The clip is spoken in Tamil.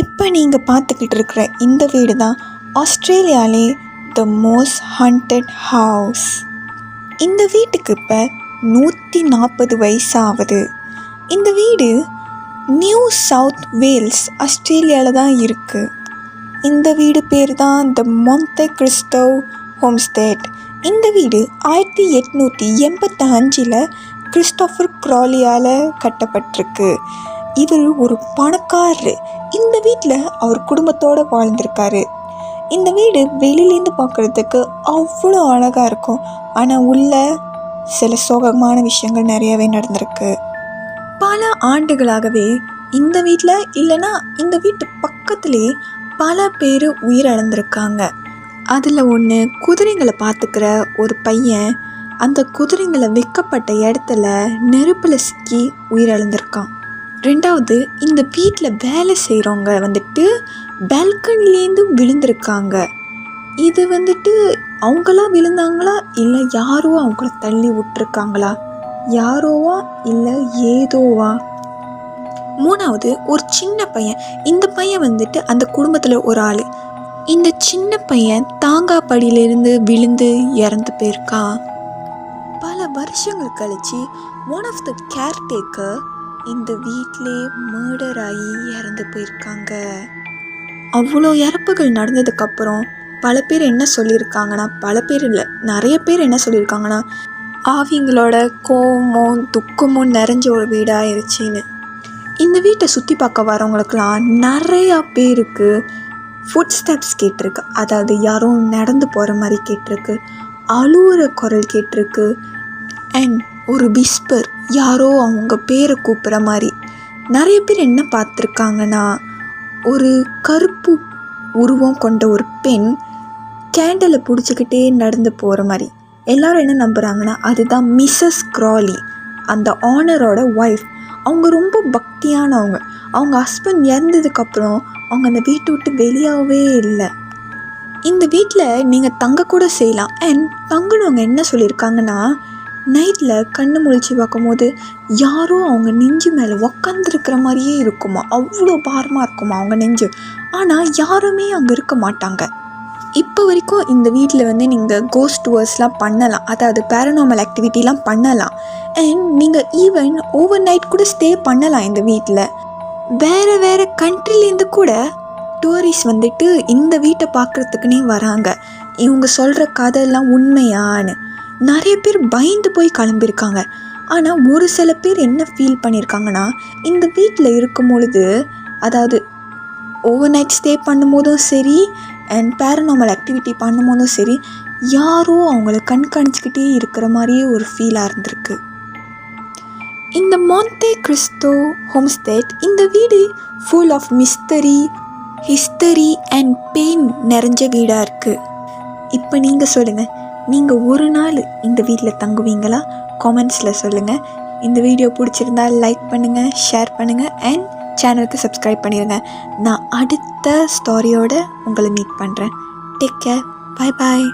இப்போ நீங்கள் பார்த்துக்கிட்டு இருக்கிற இந்த வீடு தான் ஆஸ்திரேலியாவிலே த மோஸ்ட் ஹாண்டட் ஹவுஸ். இந்த வீட்டுக்கு இப்போ 140 வயசு ஆகுது. இந்த வீடு நியூ சவுத் வேல்ஸ் ஆஸ்திரேலியாவில் தான் இருக்குது. இந்த வீடு பேர் தான் த மொன்டே கிறிஸ்டோ ஹோம்ஸ்டேட். இந்த வீடு 1885 கிறிஸ்டோஃபர் க்ராலியால் கட்டப்பட்டிருக்கு. இவர் ஒரு பணக்காரர். இந்த வீட்டில் அவர் குடும்பத்தோடு வாழ்ந்திருக்காரு. இந்த வீடு வெளியிலேருந்து பார்க்குறதுக்கு அவ்வளோ அழகாக இருக்கும். ஆனால் உள்ள சில சோகமான விஷயங்கள் நிறையவே நடந்திருக்கு. பல ஆண்டுகளாகவே இந்த வீட்டில் இல்லைன்னா இந்த வீட்டு பக்கத்துலேயே பல பேர் உயிரிழந்திருக்காங்க. அதில் ஒன்று, குதிரைங்களை பார்த்துக்கிற ஒரு பையன் அந்த குதிரைங்களை வைக்கப்பட்ட இடத்துல நெருப்பில் சிக்கி உயிரிழந்திருக்கான். ரெண்டாவது, இந்த வீட்டில் வேலை செய்கிறவங்க பால்கனிலேருந்து விழுந்திருக்காங்க. இது அவங்களா விழுந்தாங்களா இல்லை யாரோ அவங்கள தள்ளி விட்டுருக்காங்களா, யாரோவா இல்லை ஏதோவா. மூணாவது, ஒரு சின்ன பையன். இந்த பையன் அந்த குடும்பத்தில் ஒரு ஆள். இந்த சின்ன பையன் தாங்காப்படியிலிருந்து விழுந்து இறந்து போயிருக்கான். பல வருஷங்கள் கழிச்சு ஒன் ஆஃப் த கேர்டேக்கர் இந்த வீட்டிலே மர்டர் ஆகி இறந்து போயிருக்காங்க. அவ்வளோ இறப்புகள் நடந்ததுக்கப்புறம் பல பேர் என்ன சொல்லியிருக்காங்கன்னா, பல பேர் இல்லை நிறைய பேர் என்ன சொல்லியிருக்காங்கன்னா, அவங்களோட கோவமும் துக்கமும் நிறைஞ்ச ஒரு வீடாயிருச்சுன்னு. இந்த வீட்டை சுற்றி பார்க்க வரவங்களுக்கெல்லாம் நிறையா பேருக்கு ஃபுட் ஸ்டெப்ஸ் கேட்டிருக்கு. அதாவது யாரும் நடந்து போகிற மாதிரி கேட்டிருக்கு, அழுவுற குரல் கேட்டிருக்கு, அண்ட் ஒரு விஸ்பர், யாரோ அவங்க பேரை கூப்பிட்ற மாதிரி. நிறைய பேர் என்ன பார்த்துருக்காங்கன்னா, ஒரு கருப்பு உருவம் கொண்ட ஒரு பெண் கேண்டலை பிடிச்சிக்கிட்டே நடந்து போகிற மாதிரி. எல்லோரும் என்ன நம்புகிறாங்கன்னா, அதுதான் மிஸ்ஸஸ் க்ராலி, அந்த ஆனரோட ஒய்ஃப். அவங்க ரொம்ப பக்தியானவங்க. அவங்க ஹஸ்பண்ட் இறந்ததுக்கப்புறம் அவங்க அந்த வீட்டை விட்டு வெளியாகவே இல்லை. இந்த வீட்டில் நீங்கள் தங்கக்கூட செய்யலாம். அண்ட் தங்கினவங்க என்ன சொல்லியிருக்காங்கன்னா, நைட்டில் கண்ணு முழிச்சு பார்க்கும்போது யாரோ அவங்க நெஞ்சு மேலே உக்காந்துருக்கிற மாதிரியே இருக்குமா, அவ்வளோ பாரமாக இருக்குமா அவங்க நெஞ்சு. ஆனால் யாருமே அங்கே இருக்க மாட்டாங்க. இப்போ வரைக்கும் இந்த வீட்டில் நீங்கள் கோஸ்ட் டூர்ஸ்லாம் பண்ணலாம், அதாவது பேரநார்மல் ஆக்டிவிட்டிலாம் பண்ணலாம். அண்ட் நீங்கள் ஈவன் ஓவர் நைட் கூட ஸ்டே பண்ணலாம். இந்த வீட்டில் வேறு வேறு கண்ட்ரிலேருந்து கூட டூரிஸ்ட் இந்த வீட்டை பார்க்குறதுக்குன்னே வராங்க. இவங்க சொல்கிற கதையெல்லாம் உண்மையானு நிறைய பேர் பயந்து போய் கிளம்பியிருக்காங்க. ஆனால் ஒரு சில பேர் என்ன ஃபீல் பண்ணியிருக்காங்கன்னா, இந்த வீட்டில் இருக்கும் பொழுது, அதாவது ஓவர் நைட் ஸ்டே பண்ணும்போதும் சரி அண்ட் பேரநார்மல் ஆக்டிவிட்டி பண்ணும்போதும் சரி, யாரோ அவங்கள கண்காணிச்சிக்கிட்டே இருக்கிற மாதிரியே ஒரு ஃபீலாக இருந்திருக்கு. இந்த மொன்டே கிறிஸ்டோ ஹோம்ஸ்டேட், இந்த வீடு full of mystery, history and pain நிறைஞ்ச வீடாக இருக்குது. இப்போ நீங்கள் சொல்லுங்கள், நீங்கள் ஒரு நாள் இந்த வீட்டில் தங்குவீங்களா? காமெண்ட்ஸில் சொல்லுங்கள். இந்த வீடியோ பிடிச்சிருந்தா லைக் பண்ணுங்கள், ஷேர் பண்ணுங்கள் அண்ட் சேனலுக்கு சப்ஸ்கிரைப் பண்ணிடுங்க. நான் அடுத்த ஸ்டோரியோடு உங்களை மீட் பண்ணுறேன். Take care, bye bye.